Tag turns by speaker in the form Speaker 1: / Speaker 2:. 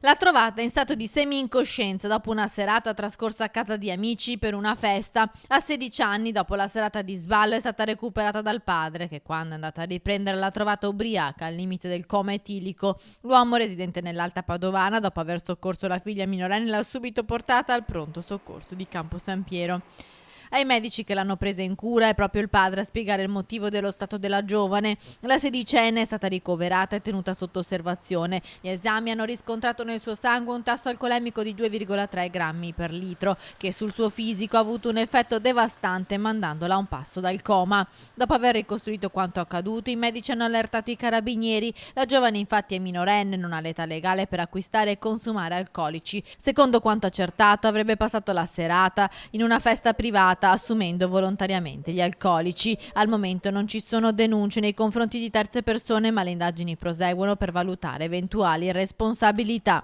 Speaker 1: L'ha trovata in stato di semi-incoscienza dopo una serata trascorsa a casa di amici per una festa. A 16 anni, dopo la serata di sballo, è stata recuperata dal padre, che quando è andata a riprendere l'ha trovata ubriaca, al limite del coma etilico. L'uomo, residente nell'Alta Padovana, dopo aver soccorso la figlia minorenne, l'ha subito portata al pronto soccorso di Campo San Piero. Ai medici che l'hanno presa in cura è proprio il padre a spiegare il motivo dello stato della giovane. La sedicenne è stata ricoverata e tenuta sotto osservazione. Gli esami hanno riscontrato nel suo sangue un tasso alcolemico di 2,3 grammi per litro, che sul suo fisico ha avuto un effetto devastante, mandandola a un passo dal coma. Dopo aver ricostruito quanto accaduto, i medici hanno allertato i carabinieri. La giovane infatti è minorenne, non ha l'età legale per acquistare e consumare alcolici. Secondo quanto accertato, avrebbe passato la serata in una festa privata assumendo volontariamente gli alcolici. Al momento non ci sono denunce nei confronti di terze persone, ma le indagini proseguono per valutare eventuali responsabilità.